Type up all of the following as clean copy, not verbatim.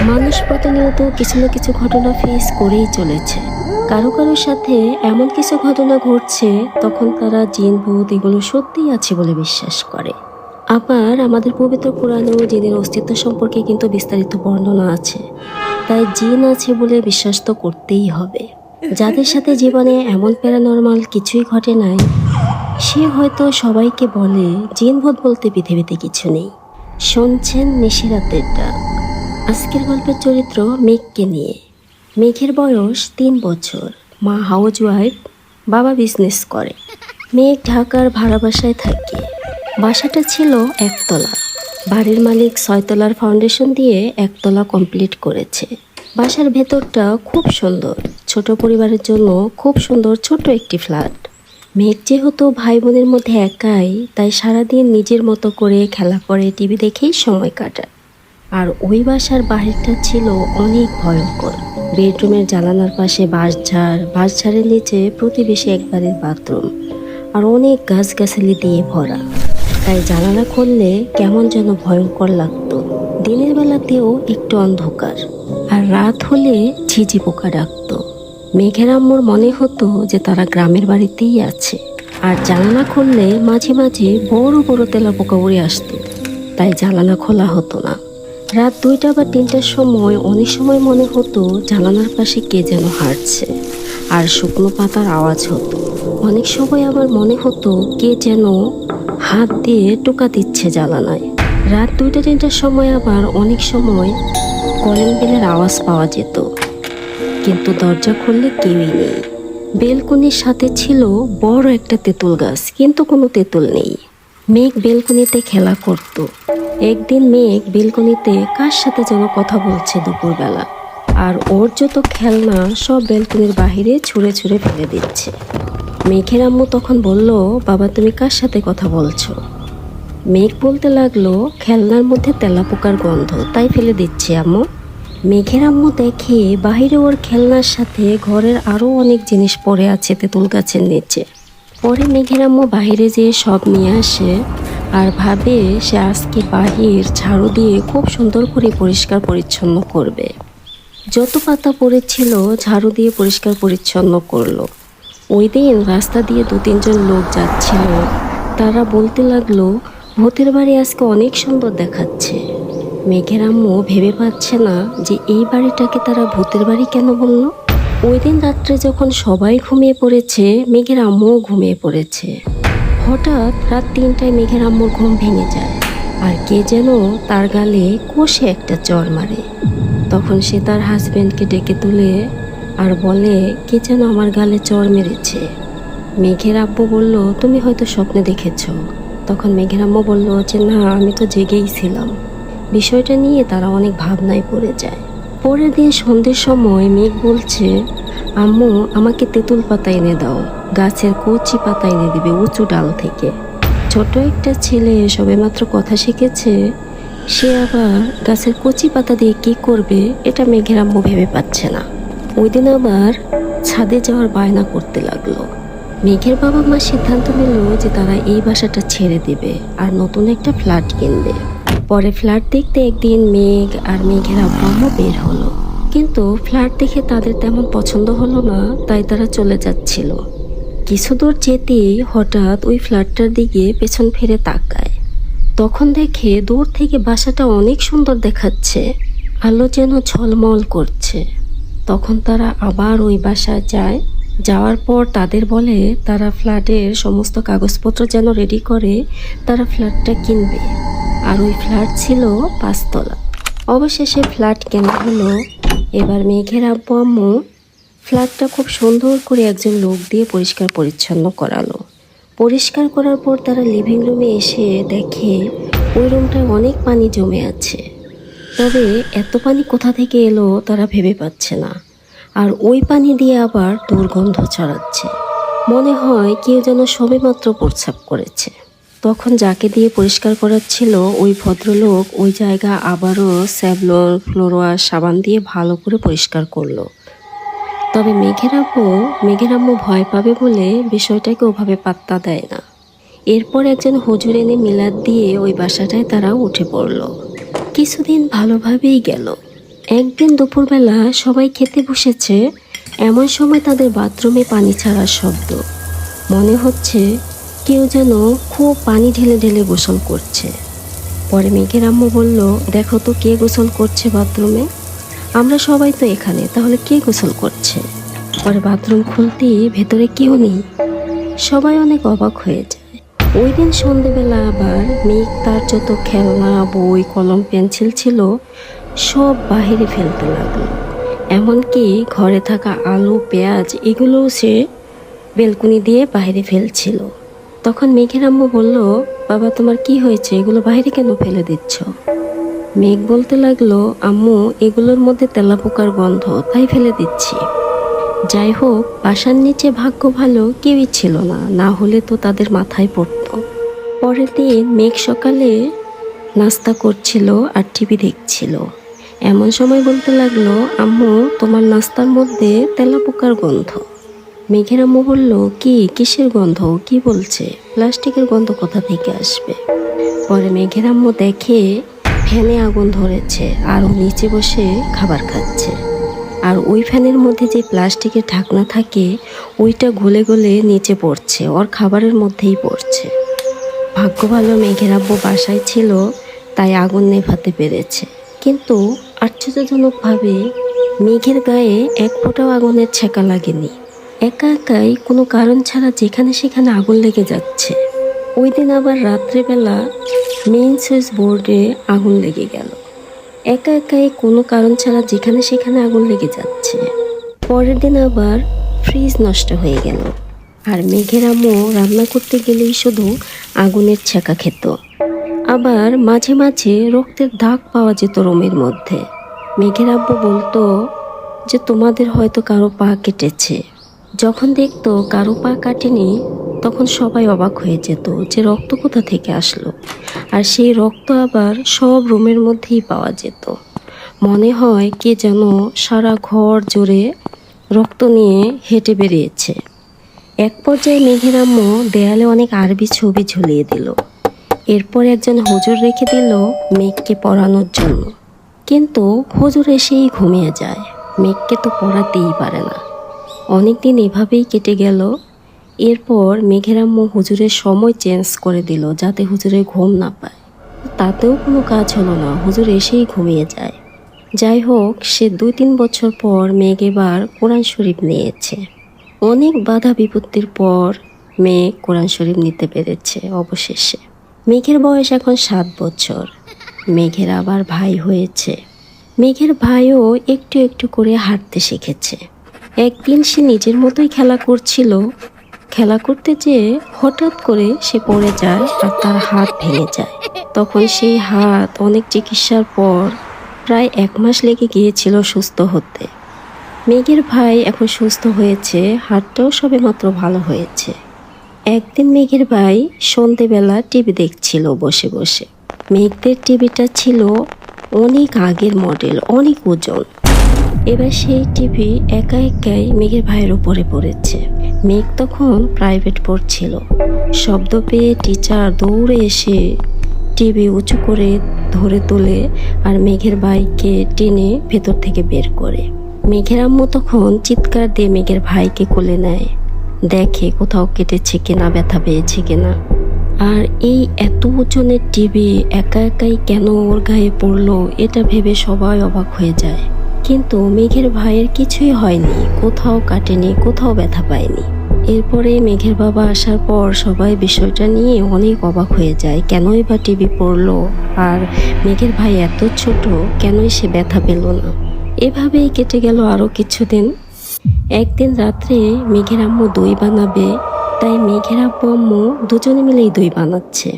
মানুষ প্রতিনিয়ত কিছু না কিছু ঘটনা ফেস করেই চলেছে। কারো কারোর সাথে এমন কিছু ঘটনা ঘটছে তখন তারা জিন ভূত এগুলো সত্যিই আছে বলে বিশ্বাস করে। আবার আমাদের পবিত্র কোরআনেও জিনের অস্তিত্ব সম্পর্কে কিন্তু বিস্তারিত বর্ণনা আছে। তাই জিন আছে বলে বিশ্বাস তো করতেই হবে। যাদের সাথে জীবনে এমন প্যারানরমাল কিছুই ঘটে নাই, সে হয়তো সবাইকে বলে জিন ভূত বলতে পৃথিবীতে কিছু নেই। শুনছেন নিশিরাতের ডাক। আজকের গল্পের চরিত্র মেঘকে নিয়ে। মেঘের বয়স ৩ বছর, মা হাউস ওয়াইফ, বাবা বিজনেস করে। মেঘ ঢাকার ভাড়া বাসায় থাকে। বাসাটা ছিল একতলা। বাড়ির মালিক ৬ তলার ফাউন্ডেশন দিয়ে একতলা কমপ্লিট করেছে। বাসার ভেতরটা খুব সুন্দর, ছোট পরিবারের জন্য খুব সুন্দর ছোট একটি ফ্ল্যাট। মেঘ যেহেতু ভাই বোনের মধ্যে একাই, তাই সারাদিন নিজের মতো করে খেলা করে টিভি দেখেই সময় কাটায়। আর ওই বাসার বাহিরটা ছিল অনেক ভয়ঙ্কর। বেডরুমের জানালার পাশে বাঁশঝাড়ের নিচে প্রতিবেশী একবারের বাথরুম, আর অনেক গাছগাছালি দিয়ে ভরা। তাই জানালা খুললে কেমন যেন ভয়ঙ্কর লাগতো। দিনের বেলাতেও একটু অন্ধকার, আর রাত হলে ঝিঝি পোকা ডাকতো। মেঘের আম্মুর মনে হতো যে তারা গ্রামের বাড়িতেই আছে। আর জানালা খুললে মাঝে মাঝে বড় বড় তেলাপোকা উড়ে আসতো, তাই জানালা খোলা হতো না। রাত ২টা বা ৩টার সময় অনেক সময় মনে হতো জানালার পাশে কে যেন হাঁটছে, আর শুকনো পাতার আওয়াজ হতো। অনেক সময় আবার মনে হতো কে যেন হাত দিয়ে টোকা দিচ্ছে জানালায়। রাত ২টা-৩টার সময় আবার অনেক সময় কলিং বেলের আওয়াজ পাওয়া যেত, কিন্তু দরজা খুললে কেউই নেই। বেলকনির সাথে ছিল বড় একটা তেঁতুল গাছ, কিন্তু কোনো তেঁতুল নেই। মেঘ বেলকনিতে খেলা করত। একদিন মেঘ বেলকনিতে কার সাথে যেন কথা বলছে দুপুরবেলা, আর ওর যত খেলনা সব বেলকনির বাহিরে ছুঁড়ে ছুঁড়ে ফেলে দিচ্ছে। মেঘের আম্মু তখন বলল, বাবা তুমি কার সাথে কথা বলছো? মেঘ বলতে লাগলো, খেলনার মধ্যে তেলাপোকার গন্ধ, তাই ফেলে দিচ্ছি আম্মু। মেঘের আম্মু দেখে বাহিরে ওর খেলনার সাথে ঘরের আরও অনেক জিনিস পড়ে আছে তেঁতুল গাছের নিচে। পরে মেঘের আম্মু বাহিরে যেয়ে সব নিয়ে আসে, আর ভাবে সে আজকে বাহির ঝাড়ু দিয়ে খুব সুন্দর করে পরিষ্কার পরিচ্ছন্ন করবে। যত পাতা পড়েছিল ঝাড়ু দিয়ে পরিষ্কার পরিচ্ছন্ন করলো। ওই দিন রাস্তা দিয়ে ২-৩ জন লোক যাচ্ছিল। তারা বলতে লাগলো, ভূতের বাড়ি আজকে অনেক সুন্দর দেখাচ্ছে। মেঘের আম্মু ভেবে পাচ্ছে না যে এই বাড়িটাকে তারা ভূতের বাড়ি কেন বলল। ওই দিন রাত্রে যখন সবাই ঘুমিয়ে পড়েছে, মেঘের আম্মুও ঘুমিয়ে পড়েছে। হঠাৎ রাত ৩টায় মেঘের আম্মুর ঘুম ভেঙে যায়, আর কে যেন তার গালে কষে একটা চড় মারে। তখন সে তার হাজবেন্ডকে ডেকে তুলে আর বলে, কে যেন আমার গালে চড় মেরেছে। মেঘের আব্বু বলল, তুমি হয়তো স্বপ্নে দেখেছ। তখন মেঘের আম্মু বলল যে না, আমি তো জেগেই ছিলাম। বিষয়টা নিয়ে তারা অনেক ভাবনায় পড়ে যায়। পরের দিন সন্ধ্যের সময় মেঘ বলছে, আম্মু আমাকে তেঁতুল পাতা এনে দাও, গাছের কচি পাতা এনে দিবে উঁচু ডাল থেকে। ছোট একটা ছেলে সবেমাত্র কথা শিখেছে, সে আবার গাছের কচি পাতা দিয়ে কি করবে এটা মেঘের আম্মু ভেবে পাচ্ছে না। ওই দিন আবার ছাদে যাওয়ার বায়না করতে লাগলো। মেঘের বাবা মা সিদ্ধান্ত নিল যে তারা এই বাসাটা ছেড়ে দেবে আর নতুন একটা ফ্ল্যাট কিনবে। পরে ফ্ল্যাট দেখতে একদিন মেঘ আর মেঘের আব্বা আম্মু বের হলো, কিন্তু ফ্ল্যাট দেখে তাদের তেমন পছন্দ হলো না, তাই তারা চলে যাচ্ছিল। কিছু দূর যেতেই হঠাৎ ওই ফ্ল্যাটটার দিকে পেছন ফিরে তাকায়। তখন দেখে দূর থেকে বাসাটা অনেক সুন্দর দেখাচ্ছে, আলো যেন ঝলমল করছে। তখন তারা আবার ওই বাসায় যায়। যাওয়ার পর তাদের বলে তারা ফ্ল্যাটের সমস্ত কাগজপত্র যেন রেডি করে তারা ফ্ল্যাটটা কিনবে। আর ওই ফ্ল্যাট ছিল ৫ তলা। অবশেষে ফ্ল্যাট কেনা হলো। এবার মেঘের আব্বু আম্মু ফ্ল্যাটটা খুব সুন্দর করে একজন লোক দিয়ে পরিষ্কার পরিচ্ছন্ন করালো। পরিষ্কার করার পর তারা লিভিং রুমে এসে দেখে ওই রুমটায় অনেক পানি জমে আছে। তবে এত পানি কোথা থেকে এলো তারা ভেবে পাচ্ছে না। আর ওই পানি দিয়ে আবার দুর্গন্ধ ছড়াচ্ছে। মনে হয় কেউ যেন সবেমাত্র প্রস্রাব করেছে। তখন যাকে দিয়ে পরিষ্কার করাচ্ছিল ওই ভদ্রলোক ওই জায়গা আবারও স্যাভলন ফ্লোরওয়াশ সাবান দিয়ে ভালো করে পরিষ্কার করলো। তবে মেঘের আম্মু ভয় পাবে বলে বিষয়টাকে ওভাবে পাত্তা দেয় না। এরপর একজন হুজুর এনে মিলাদ দিয়ে ওই বাসাটায় তারা উঠে পড়ল। কিছুদিন ভালোভাবেই গেল, একদিন দুপুরবেলা সবাই খেতে বসেছে, এমন সময় তাদের বাথরুমে পানি ছাড়ার শব্দ। মনে হচ্ছে কেউ যেন খুব পানি ঢেলে ঢেলে গোসল করছে। পরে মেঘের আম্মু বলল, দেখো তো কে গোসল করছে বাথরুমে। আমরা সবাই তো এখানে, তাহলে কে গোসল করছে? পরে বাথরুম খুলতেই ভেতরে কেউ নেই। সবাই অনেক অবাক হয়ে যায়। ওই দিন সন্ধেবেলা আবার মেঘ তার যত খেলনা, বই, কলম, পেন্সিল ছিল সব বাহিরে ফেলতে লাগলো। এমনকি ঘরে থাকা আলু, পেঁয়াজ এগুলোও সে বেলকুনি দিয়ে বাইরে ফেলছিল। তখন মেঘের আম্মু বলল, বাবা তোমার কি হয়েছে, এগুলো বাইরে কেন ফেলে দিচ্ছ? মেঘ বলতে লাগলো, আম্মু এগুলোর মধ্যে তেলাপোকার গন্ধ, তাই ফেলে দিচ্ছি। যাই হোক, বাসার নিচে ভাগ্য ভালো কেউই ছিল না, না হলে তো তাদের মাথায় পড়ত। পরের দিন মেঘ সকালে নাস্তা করছিল আর টিভি দেখছিল। এমন সময় বলতে লাগলো, আম্মু তোমার নাস্তার মধ্যে তেলাপোকার গন্ধ। মেঘের আম্মু বলল, কিসের গন্ধ, কি বলছে? প্লাস্টিকের গন্ধ কোথা থেকে আসবে? পরে মেঘের আম্মু দেখে ফ্যানে আগুন ধরেছে আর ও নিচে বসে খাবার খাচ্ছে। আর ওই ফ্যানের মধ্যে যে প্লাস্টিকের ঢাকনা থাকে ওইটা গলে গলে নিচে পড়ছে, ওর খাবারের মধ্যেই পড়ছে। ভাগ্য ভালো মেঘের আব্বু বাসায় ছিল, তাই আগুন নেভাতে পেরেছে। কিন্তু আশ্চর্যজনকভাবে মেঘের গায়ে এক ফোঁটাও আগুনের ছেঁকা লাগেনি। একা একাই কোনো কারণ ছাড়া যেখানে সেখানে আগুন লেগে যাচ্ছে। ওই দিন আবার রাত্রেবেলা মেইন সুইচ বোর্ডে আগুন লেগে গেল। একা একাই কোনো কারণ ছাড়া যেখানে সেখানে আগুন লেগে যাচ্ছে। পরের দিন আবার ফ্রিজ নষ্ট হয়ে গেল। আর মেঘের আম্মু রান্না করতে গেলেই শুধু আগুনের ছেঁকা খেত। আবার মাঝে মাঝে রক্তের দাগ পাওয়া যেত রুমের মধ্যে। মেঘের আব্বু বলতো যে তোমাদের হয়তো কারো পা কেটেছে। যখন দেখতো কারো পা কাটেনি তখন সবাই অবাক হয়ে যেত যে রক্ত কোথা থেকে আসলো। আর সেই রক্ত আবার সব রুমের মধ্যেই পাওয়া যেত। মনে হয় কে যেন সারা ঘর জুড়ে রক্ত নিয়ে হেঁটে বেরিয়েছে। এক পর্যায়ে মেঘের আম্মু দেয়ালে অনেক আরবি ছবি ঝুলিয়ে দিল। এরপর একজন হুজুর রেখে দিল মেঘকে পড়ানোর জন্য। কিন্তু হুজুর এসেই ঘুমিয়ে যায়, মেঘকে তো পড়াতেই পারে না। অনেকদিন এভাবেই কেটে গেল। এরপর মেঘের আম্মু হুজুরের সময় চেঞ্জ করে দিল যাতে হুজুরের ঘুম না পায়। তাতেও কোনো কাজ হলো না, হুজুর এসেই ঘুমিয়ে যায়। যাই হোক, সে 2-3 বছর পর মেঘ এবার কোরআন শরীফ নিয়েছে। অনেক বাধা বিপত্তির পর মেঘ কোরআন শরীফ নিতে পেরেছে অবশেষে। মেঘের বয়স এখন 7 বছর। মেঘের আবার ভাই হয়েছে। মেঘের ভাইও একটু একটু করে হাঁটতে শিখেছে। একদিন সে নিজের মতোই খেলা করছিল। খেলা করতে যেয়ে হঠাৎ করে সে পড়ে যায় আর তার হাত ভেঙে যায়। তখন সেই হাত অনেক চিকিৎসার পর প্রায় 1 মাস লেগে গিয়েছিল সুস্থ হতে। মেঘের ভাই এখন সুস্থ হয়েছে, হাতটাও সবেমাত্র ভালো হয়েছে। একদিন মেঘের ভাই সন্ধেবেলা টিভি দেখছিল বসে বসে। মেঘদের টিভিটা ছিল অনেক আগের মডেল, অনেক ওজন। এবার সেই টিভি একা একাই মেঘের ভাইয়ের উপরে পড়েছে। মেঘ তখন প্রাইভেট পড়ছিল। শব্দ পেয়ে টিচার দৌড়ে এসে টিভি উঁচু করে ধরে তোলে আর মেঘের ভাইকে টেনে ভেতর থেকে বের করে। মেঘের আম্মু তখন চিৎকার দিয়ে মেঘের ভাইকে কোলে নেয়, দেখে কোথাও কেটেছে কিনা, ব্যথা পেয়েছে কিনা। আর এই এত ওজনের টিভি একা একাই কেন ওর গায়ে পড়লো এটা ভেবে সবাই অবাক হয়ে যায়। কিন্তু মেঘের ভাইয়ের কিছুই হয়নি, কোথাও কাটেনি, কোথাও ব্যথা পায়নি। এরপরে মেঘের বাবা আসার পর সবাই বিষয়টা নিয়ে অনেক অবাক হয়ে যায়, কেনই বা টিভি পড়লো আর মেঘের ভাই এত ছোট, কেনই সে ব্যথা পেল না। এভাবেই কেটে গেল আরও কিছুদিন। একদিন রাত্রে মেঘের আম্মু দই বানাবে, তাই মেঘের আব্বু আম্মু দুজনে মিলেই দই বানাচ্ছে।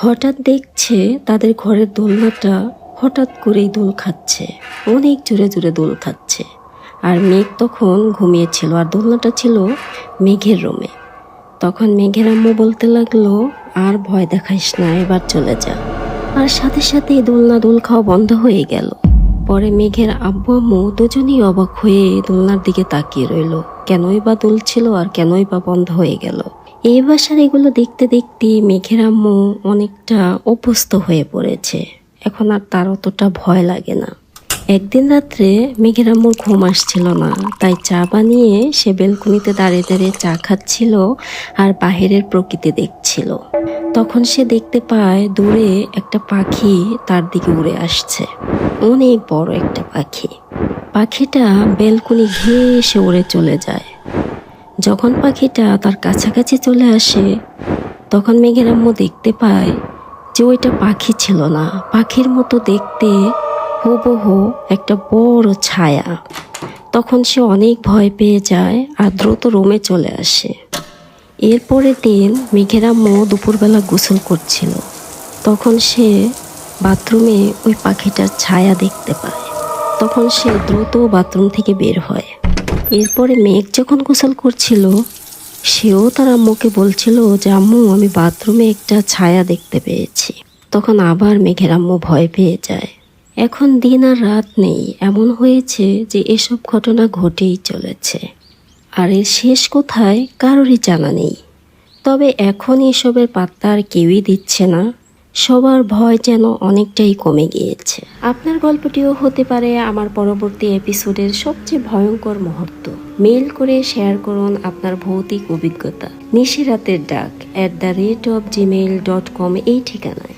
হঠাৎ দেখছে তাদের ঘরের দোলনাটা হঠাৎ করেই দোল খাচ্ছে, অনেক জোরে জোরে দোল খাচ্ছে। আর মেঘ তখন ঘুমিয়েছিল আর দোলনাটা ছিল মেঘের রুমে। তখন মেঘের আম্মু বলতে লাগলো, আর ভয় দেখাইস না, এবার চলে যা। আর সাথে সাথে দোলনা দোল খাওয়া বন্ধ হয়ে গেল। পরে মেঘের আব্বু আম্মু দুজনেই অবাক হয়ে দোলনার দিকে তাকিয়ে রইল, কেনই বা দুলছিল আর কেনই বা বন্ধ হয়ে গেল। এই বাসার এগুলো দেখতে দেখতে মেঘের আম্মু অনেকটা অভ্যস্ত হয়ে পড়েছে, এখন আর তার অতটা ভয় লাগে না। একদিন রাত্রে মেঘের আম্মুর ঘুম আসছিল না, তাই চা বানিয়ে সে বেলকনিতে দাঁড়িয়ে দাঁড়িয়ে চা খাচ্ছিল আর বাহিরের প্রকৃতি দেখছিল। তখন সে দেখতে পায় দূরে একটা পাখি তার দিকে উড়ে আসছে, অনেক বড় একটা পাখি। পাখিটা বেলকনি ঘেঁষে উড়ে চলে যায়। যখন পাখিটা তার কাছাকাছি চলে আসে তখন মেঘের আম্মু দেখতে পায় যে ওইটা পাখি ছিল না, পাখির মতো দেখতে হুবহু একটা বড় ছায়া। তখন সে অনেক ভয় পেয়ে যায় আর দ্রুত রুমে চলে আসে। এরপরের দিন মেঘের আম্মু দুপুরবেলা গোসল করছিল, তখন সে বাথরুমে ওই পাখিটার ছায়া দেখতে পায়। তখন সে দ্রুত বাথরুম থেকে বের হয়। এরপরে মেঘ যখন গোসল করছিল সেও তার আম্মুকে বলছিল যে আম্মু আমি বাথরুমে একটা ছায়া দেখতে পেয়েছি। তখন আবার মেঘের আম্মু ভয় পেয়ে যায়। এখন দিন আর রাত নেই, এমন হয়েছে যে এসব ঘটনা ঘটেই চলেছে, আর এর শেষ কোথায় কারোরই জানা নেই। তবে এখন এসবের পাত্তা আর কেউই দিচ্ছে না, সবার ভয় যেন অনেকটাই কমে গিয়েছে। আপনার গল্পটিও হতে পারে আমার পরবর্তী এপিসোডের সবচেয়ে ভয়ঙ্কর মুহূর্ত। মেইল করে শেয়ার করুন আপনার ভৌতিক অভিজ্ঞতা নিশিরাতের ডাক@gmail.com এই ঠিকানায়।